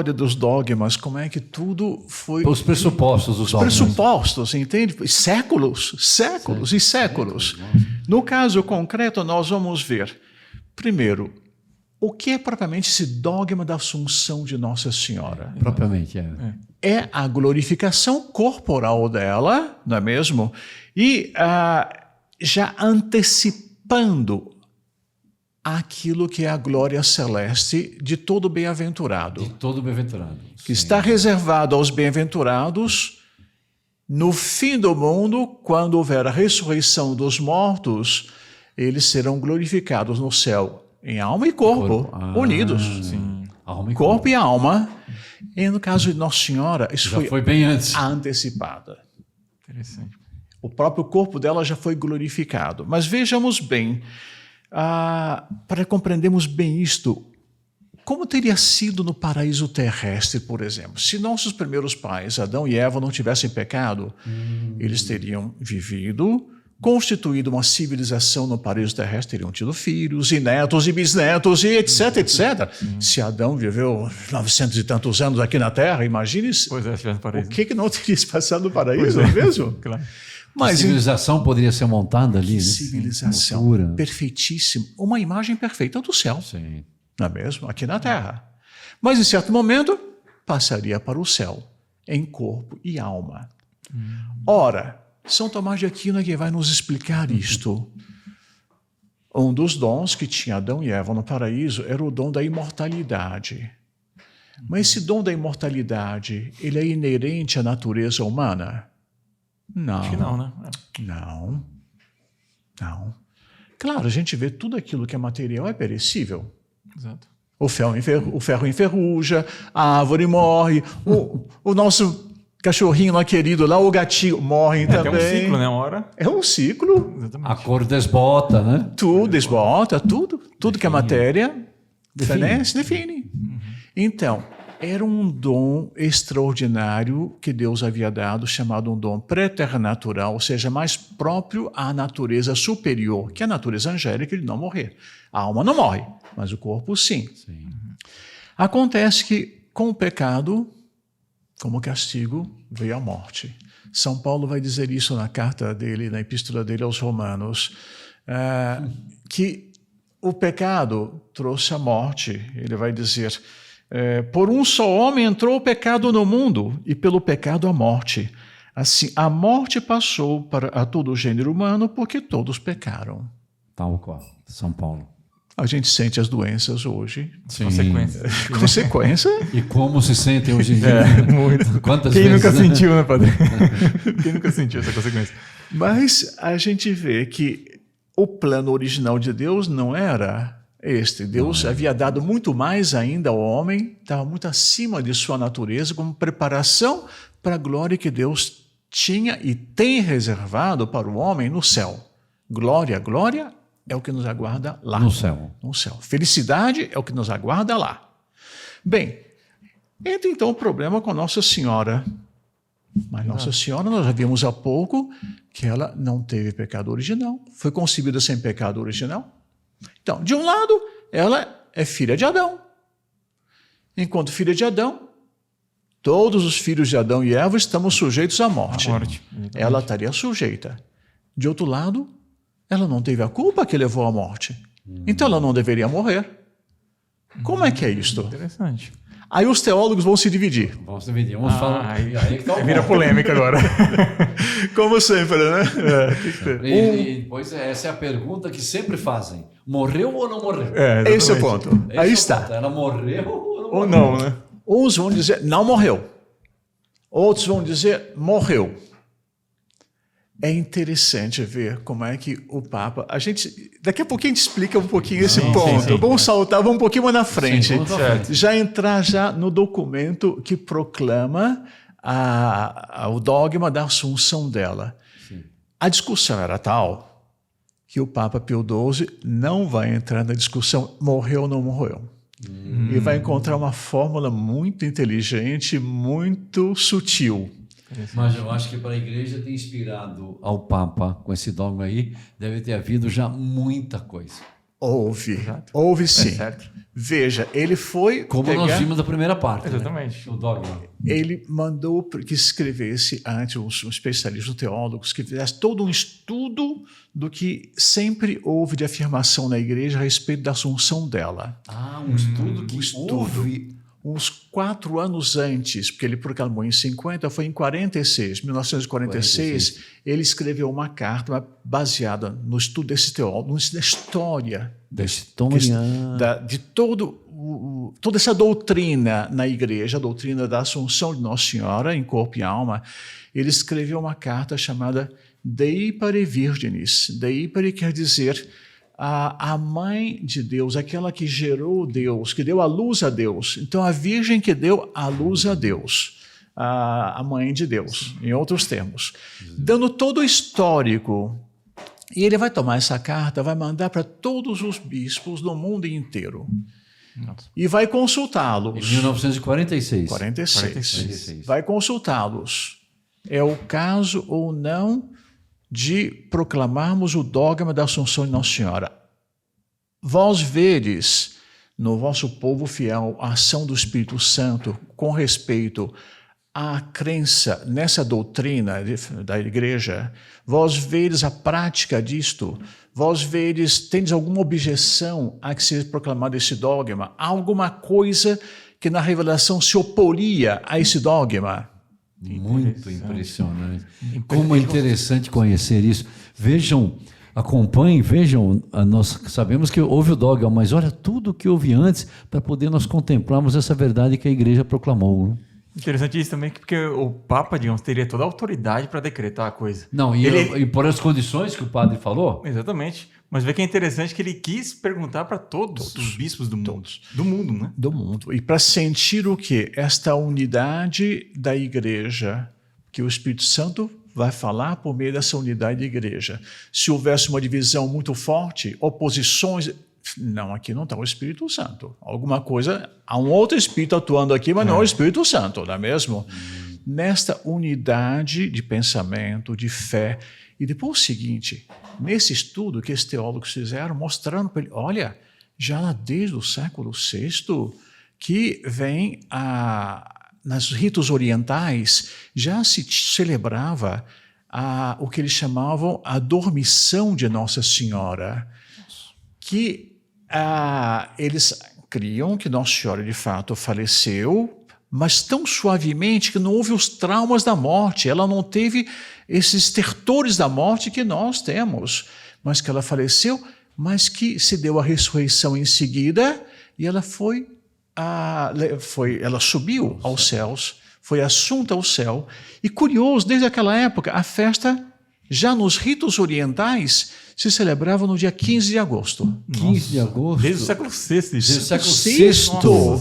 história dos dogmas, como é que tudo foi... Os pressupostos dos dogmas. Pressupostos, entende? Séculos e séculos. No caso concreto, nós vamos ver, primeiro, o que é propriamente esse dogma da Assunção de Nossa Senhora? Propriamente, É a glorificação corporal dela, não é mesmo? E já antecipando aquilo que é a glória celeste de todo bem-aventurado. De todo bem-aventurado. Que está reservado aos bem-aventurados no fim do mundo, quando houver a ressurreição dos mortos, eles serão glorificados no céu em alma e corpo, unidos. Sim. Alma e corpo e alma. E no caso de Nossa Senhora, isso foi bem antes. Antecipada. Interessante. O próprio corpo dela já foi glorificado. Mas vejamos bem, para compreendermos bem isto, como teria sido no paraíso terrestre, por exemplo? Se nossos primeiros pais, Adão e Eva, não tivessem pecado, eles teriam vivido, constituído uma civilização no paraíso terrestre, teriam tido filhos e netos e bisnetos e etc, etc. Se Adão viveu 900 e tantos anos aqui na Terra, imagine o que não teria se passado no paraíso, não é mesmo? Claro. Mas, a civilização poderia ser montada ali, né? Civilização perfeitíssima, uma imagem perfeita do céu. Sim. Não é mesmo? Aqui na Terra. Mas, em certo momento, passaria para o céu, em corpo e alma. Ora, São Tomás de Aquino é quem vai nos explicar isto. Um dos dons que tinha Adão e Eva no paraíso era o dom da imortalidade. Mas esse dom da imortalidade, ele é inerente à natureza humana? Não. Acho que não, né? Não. Claro, a gente vê tudo aquilo que é material é perecível. Exato. O ferro enferruja, a árvore morre, o nosso cachorrinho lá querido, lá o gatinho, morrem também. É um ciclo, né? Uma hora. É um ciclo. Exatamente. A cor desbota, né? Tudo desbota, tudo que é matéria define. Então, era um dom extraordinário que Deus havia dado, chamado um dom preternatural, ou seja, mais próprio à natureza superior, que é a natureza angélica de não morrer. A alma não morre, mas o corpo sim. Acontece que, com o pecado, como castigo, veio a morte. São Paulo vai dizer isso na carta dele, na epístola dele aos Romanos, que o pecado trouxe a morte. Ele vai dizer... por um só homem entrou o pecado no mundo, e pelo pecado a morte. Assim, a morte passou a todo o gênero humano, porque todos pecaram. Tal qual, São Paulo. A gente sente as doenças hoje. Sim. Consequência. E como se sentem hoje em dia? Muito. Quantas Quem vezes, nunca sentiu, né, padre? Quem nunca sentiu essa consequência? Mas a gente vê que o plano original de Deus não era... Deus havia dado muito mais ainda ao homem, estava muito acima de sua natureza, como preparação para a glória que Deus tinha e tem reservado para o homem no céu. Glória é o que nos aguarda lá. No céu. Felicidade é o que nos aguarda lá. Bem, entra então o problema com Nossa Senhora. Mas Nossa Senhora, nós já vimos há pouco que ela não teve pecado original, foi concebida sem pecado original. Então, de um lado, ela é filha de Adão. Enquanto filha de Adão, todos os filhos de Adão e Eva estamos sujeitos à morte. Ela estaria sujeita. De outro lado, ela não teve a culpa que levou à morte. Então, ela não deveria morrer. Como é que é isto? Interessante. Aí os teólogos vão se dividir. Vamos falar. Aí vira polêmica agora. Como sempre, né? Pois essa é a pergunta que sempre fazem. Morreu ou não morreu? Esse é o ponto. Aí está. Ela morreu ou não, né? Uns vão dizer, não morreu. Outros vão dizer, morreu. É interessante ver como é que o Papa... Daqui a pouquinho a gente explica um pouquinho esse ponto. Sim. Vamos saltar, vamos um pouquinho mais na frente. Já entrar no documento que proclama o dogma da assunção dela. Sim. A discussão era tal que o Papa Pio XII não vai entrar na discussão morreu ou não morreu. E vai encontrar uma fórmula muito inteligente, muito sutil. Mas eu acho que para a igreja ter inspirado ao Papa com esse dogma aí, deve ter havido já muita coisa. Houve. Exato. Houve sim. certo. Veja, ele foi Como nós vimos da primeira parte. Exatamente. Né? O dogma. Ele mandou que escrevesse antes os especialistas, os teólogos, que fizesse todo um estudo do que sempre houve de afirmação na igreja a respeito da assunção dela. Um estudo que houve. Uns 4 anos antes, porque ele proclamou em 50, foi em 1946, ele escreveu uma carta baseada no estudo desse teólogo, na história. Da história. De toda essa doutrina na igreja, a doutrina da Assunção de Nossa Senhora em corpo e alma. Ele escreveu uma carta chamada Dei Ipare Virginis. Dei Ipare quer dizer a mãe de Deus, aquela que gerou Deus, que deu a luz a Deus. Então, a virgem que deu a luz a Deus, a mãe de Deus, em outros termos. Dando todo o histórico. E ele vai tomar essa carta, vai mandar para todos os bispos do mundo inteiro. Nossa. E vai consultá-los. Em 1946. 46. Vai consultá-los. É o caso ou não de proclamarmos o dogma da Assunção de Nossa Senhora. Vós vedes no vosso povo fiel a ação do Espírito Santo com respeito à crença nessa doutrina da igreja, vós vedes a prática disto, vós vedes, tendes alguma objeção a que seja proclamado esse dogma? Há alguma coisa que na revelação se oporia a esse dogma? Muito impressionante. Como é interessante conhecer isso. Vejam, acompanhem, vejam, nós sabemos que houve o dogma, mas olha tudo o que houve antes para poder nós contemplarmos essa verdade que a igreja proclamou. Né? Interessante isso também, porque o Papa, digamos, teria toda a autoridade para decretar a coisa. Não, e por as condições que o padre falou? Exatamente. Mas vê que é interessante que ele quis perguntar para todos os bispos do mundo. Do mundo, né? Do mundo. E para sentir o quê? Esta unidade da igreja, que o Espírito Santo vai falar por meio dessa unidade da igreja. Se houvesse uma divisão muito forte, oposições... Não, aqui não está o Espírito Santo. Alguma coisa... Há um outro Espírito atuando aqui, mas não é o Espírito Santo, não é mesmo? Nesta unidade de pensamento, de fé... E depois o seguinte, nesse estudo que esses teólogos fizeram, mostrando para ele, olha, já lá desde o século VI, que vem nos ritos orientais, já se celebrava o que eles chamavam a dormição de Nossa Senhora, que eles criam que Nossa Senhora de fato faleceu, mas tão suavemente que não houve os traumas da morte, ela não teve esses tertores da morte que nós temos, mas que ela faleceu, mas que se deu a ressurreição em seguida, e ela ela subiu aos céus, foi assunta ao céu, e curioso, desde aquela época, a festa, já nos ritos orientais, se celebrava no dia 15 de agosto. 15 de agosto? Desde o século VI. Desde o século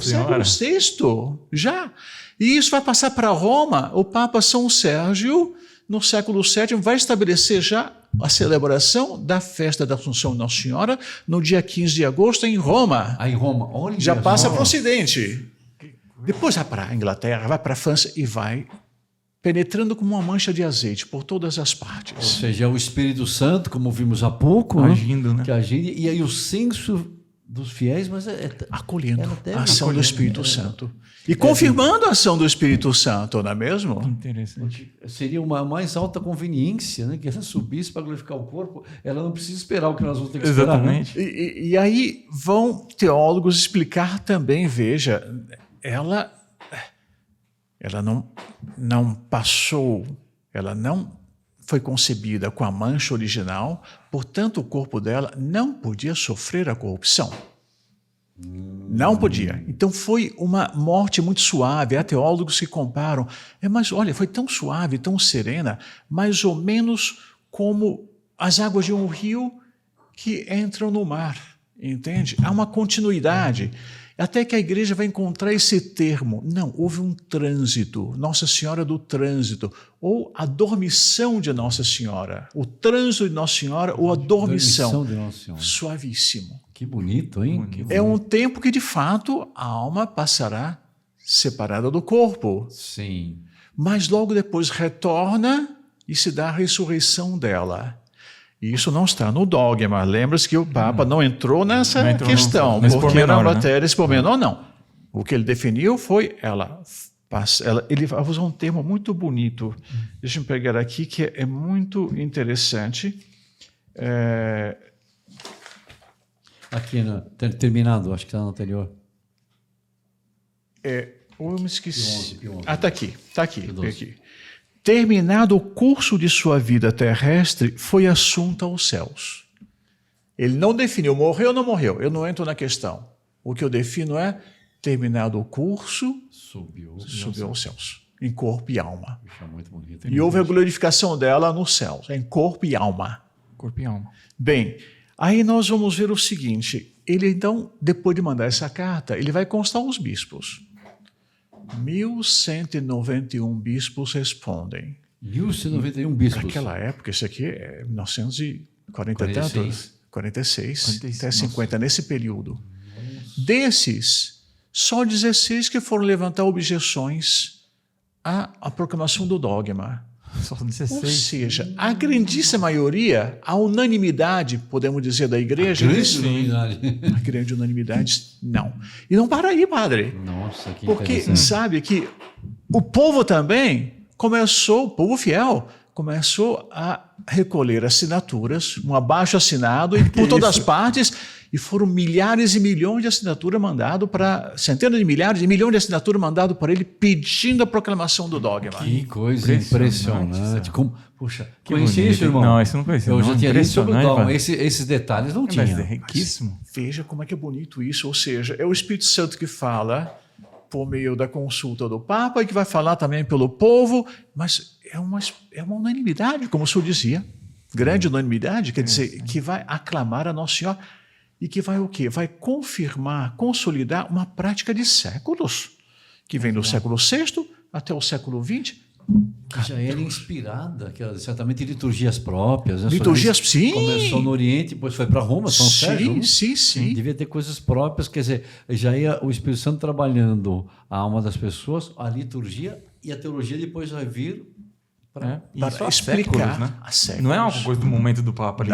Século VI, já. E isso vai passar para Roma, o Papa São Sérgio, no século VII, vai estabelecer já a celebração da festa da Assunção de Nossa Senhora no dia 15 de agosto em Roma. Em Roma, olha. Já passa para o Ocidente. Depois vai para a Inglaterra, vai para a França e vai penetrando como uma mancha de azeite por todas as partes. Ou seja, é o Espírito Santo, como vimos há pouco, agindo, né? Que agindo, e aí o senso dos fiéis, mas acolhendo a ação do Espírito Santo. E confirmando a ação do Espírito Santo, não é mesmo? Interessante. Seria uma mais alta conveniência, né? Que ela subisse para glorificar o corpo, ela não precisa esperar o que nós vamos ter que esperar. Exatamente. Né? E aí vão teólogos explicar também, veja, ela não passou, ela não foi concebida com a mancha original, portanto o corpo dela não podia sofrer a corrupção. Não podia. Então foi uma morte muito suave. Há teólogos que comparam, mas olha, foi tão suave, tão serena, mais ou menos como as águas de um rio que entram no mar, entende? Há uma continuidade. Até que a igreja vai encontrar esse termo. Não, houve um trânsito, Nossa Senhora do trânsito, ou a dormição de Nossa Senhora. O trânsito de Nossa Senhora ou a dormição. De Nossa Senhora. Suavíssimo. Que bonito, hein? Bonito. É um tempo que, de fato, a alma passará separada do corpo. Sim. Mas logo depois retorna e se dá a ressurreição dela. E isso não está no dogma. Lembra-se que o Papa não entrou nessa Não entrou questão, nesse porque era pormenor, matéria, esse pormenor, não. O que ele definiu foi ele vai usar um termo muito bonito. Deixa eu pegar aqui, que é muito interessante. Aqui, terminado, acho que está no anterior. Eu me esqueci. Pio 11. Está aqui. Está aqui. Terminado o curso de sua vida terrestre, foi assunto aos céus. Ele não definiu, morreu ou não morreu. Eu não entro na questão. O que eu defino é, terminado o curso, subiu aos céus, em corpo e alma. Muito bonito. E houve a glorificação dela nos céus, em corpo e alma. Corpo e alma. Bem, aí nós vamos ver o seguinte. Ele, então, depois de mandar essa carta, ele vai constar os bispos. 1.191 bispos respondem. 1.191 bispos. Naquela época, isso aqui é 1940 e tantos. 46 até 50, nesse período. Nossa. Desses, só 16 que foram levantar objeções à proclamação do dogma. Só 16. Ou seja, a grandíssima maioria, a unanimidade, podemos dizer, da igreja. A grande unanimidade, não. E não para aí, padre. Nossa, que porque sabe que o povo também começou, o povo fiel, começou a recolher assinaturas, um abaixo-assinado, e por todas as partes, e foram milhares e milhões de assinaturas mandadas para, centenas de milhares e milhões de assinaturas mandadas para ele, pedindo a proclamação do dogma. Que coisa impressionante. Puxa, conhecia isso, irmão? Não, isso eu não conhecia. Eu já tinha lido sobre o dogma. Esses detalhes não tinha. Mas é riquíssimo. Veja como é que é bonito isso. Ou seja, é o Espírito Santo que fala por meio da consulta do Papa e que vai falar também pelo povo, mas é uma unanimidade, como o senhor dizia. Grande unanimidade, quer dizer, que vai aclamar a Nossa Senhora e que vai o quê? Vai confirmar, consolidar uma prática de séculos, que vem do século VI até o século XX. Que já era inspirada, certamente liturgias próprias. Né? Liturgias, sim. Começou no Oriente, depois foi para Roma, São Sérgio. Sim. Devia ter coisas próprias, quer dizer, já ia o Espírito Santo trabalhando a alma das pessoas, a liturgia, e a teologia depois vai vir para explicar, né? Há séculos. Não é uma coisa do momento do Papa ali,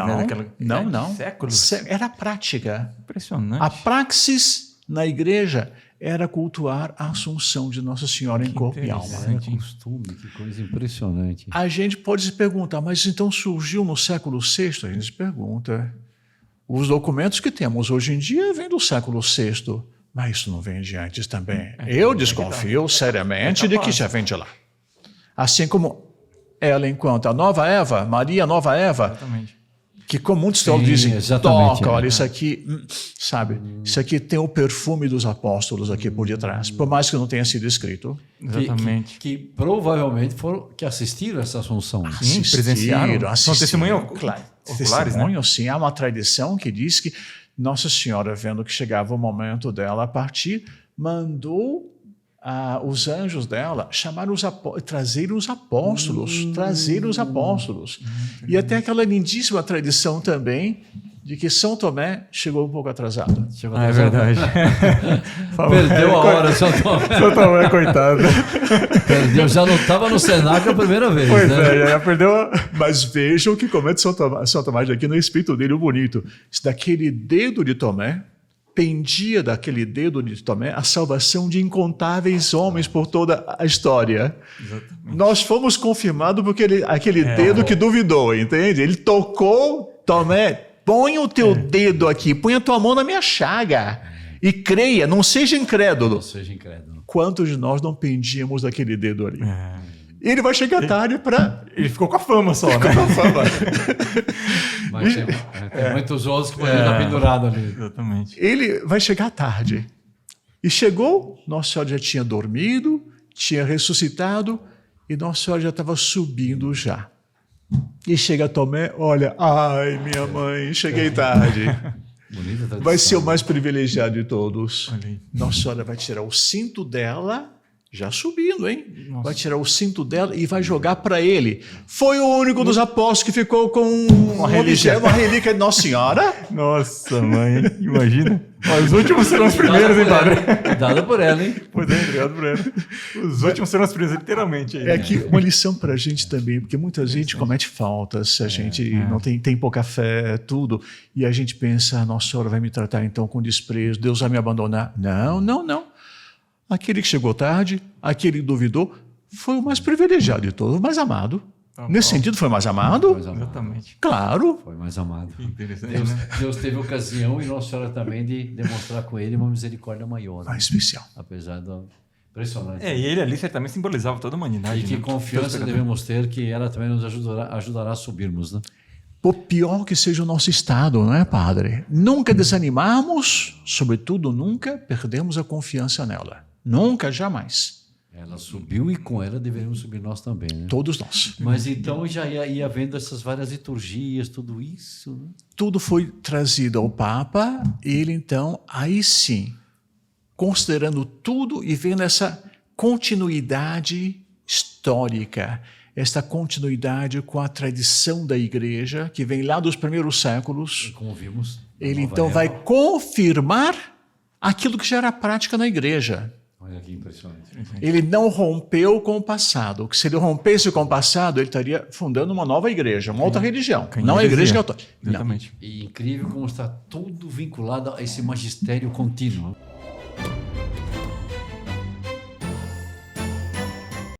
né? Não. Séculos. Era prática. Impressionante. A praxis na igreja era cultuar a Assunção de Nossa Senhora em corpo e alma. Que coisa impressionante. A gente pode se perguntar, mas então surgiu no século VI? A gente se pergunta. Os documentos que temos hoje em dia vêm do século VI, mas isso não vem de antes também. Eu desconfio seriamente de que já vem de lá. Assim como ela, enquanto a nova Eva, Maria Nova Eva, exatamente. Que como muitos teólogos dizem, toca, olha, isso aqui, sabe, isso aqui tem o perfume dos apóstolos aqui por detrás, por mais que não tenha sido escrito. Exatamente. Que provavelmente foram que assistiram essa Assunção. Sim, presenciaram. São testemunhos oculares, testemunho, né? Sim, há uma tradição que diz que Nossa Senhora, vendo que chegava o momento dela partir, mandou os anjos dela chamaram trazer os apóstolos. E até aquela lindíssima tradição também de que São Tomé chegou um pouco atrasado. É verdade. Perdeu a hora, São Tomé. São Tomé, coitado. Perdeu, já não estava no cenário a primeira vez. Pois né? Já perdeu. Mas vejam o que comete São Tomás aqui no espírito dele, o bonito. Daquele dedo de Tomé, pendia daquele dedo de Tomé a salvação de incontáveis homens por toda a história. Exatamente. Nós fomos confirmados porque aquele dedo que duvidou, entende? Ele tocou, Tomé, põe o teu dedo aqui, põe a tua mão na minha chaga e creia, não seja incrédulo. Não seja incrédulo. Quantos de nós não pendíamos daquele dedo ali? Ele vai chegar tarde para... Ele ficou com a fama só, né? Com a fama. Mas tem muitos outros que poderiam estar pendurados ali. Exatamente. Ele vai chegar tarde. E chegou, Nossa Senhora já tinha dormido, tinha ressuscitado, e Nossa Senhora já estava subindo já. E chega Tomé, olha, ai, minha mãe, cheguei tarde. Vai ser o mais privilegiado de todos. Nossa Senhora vai tirar o cinto dela Já subindo, hein? Nossa. Vai tirar o cinto dela e vai jogar para ele. Foi o único dos apóstolos que ficou com Uma relíquia. uma relíquia de Nossa Senhora. Nossa, mãe, imagina. Ó, os últimos serão os primeiros, hein, padre? Dada por ela, hein? Pois é, obrigado por ela. Os últimos serão os primeiros, literalmente. Aí. É que uma lição para a gente também, porque muita gente comete faltas, a gente não tem pouca fé, tudo, e a gente pensa, Nossa Senhora vai me tratar então com desprezo, Deus vai me abandonar. Não, não, não. Aquele que chegou tarde, aquele que duvidou, foi o mais privilegiado de todos, o mais amado. Nesse sentido, foi mais amado? Mais amado. Exatamente. Claro. Foi mais amado. Que interessante, Deus, né? Deus teve ocasião e Nossa Senhora também de demonstrar com ele uma misericórdia maior. Mais especial. Apesar do... Impressionante. É, e ele ali certamente simbolizava toda a humanidade. E que né? confiança Todos devemos ter que ela também nos ajudará a subirmos, né? Por pior que seja o nosso estado, não é, Padre? Nunca desanimamos, sobretudo nunca perdemos a confiança nela. Nunca, jamais. Ela subiu e com ela deveríamos subir nós também, né? Todos nós. Mas então já ia havendo essas várias liturgias, tudo isso, né? Tudo foi trazido ao Papa, e ele então, aí sim, considerando tudo e vendo essa continuidade histórica, esta continuidade com a tradição da Igreja, que vem lá dos primeiros séculos, Como vimos. na ele nova então era. vai confirmar aquilo que já era prática na Igreja. Olha que impressionante. Ele não rompeu com o passado. Que se ele rompesse com o passado, ele estaria fundando uma nova igreja, uma outra religião. Não a igreja católica. Não. Exatamente. E incrível como está tudo vinculado a esse magistério contínuo.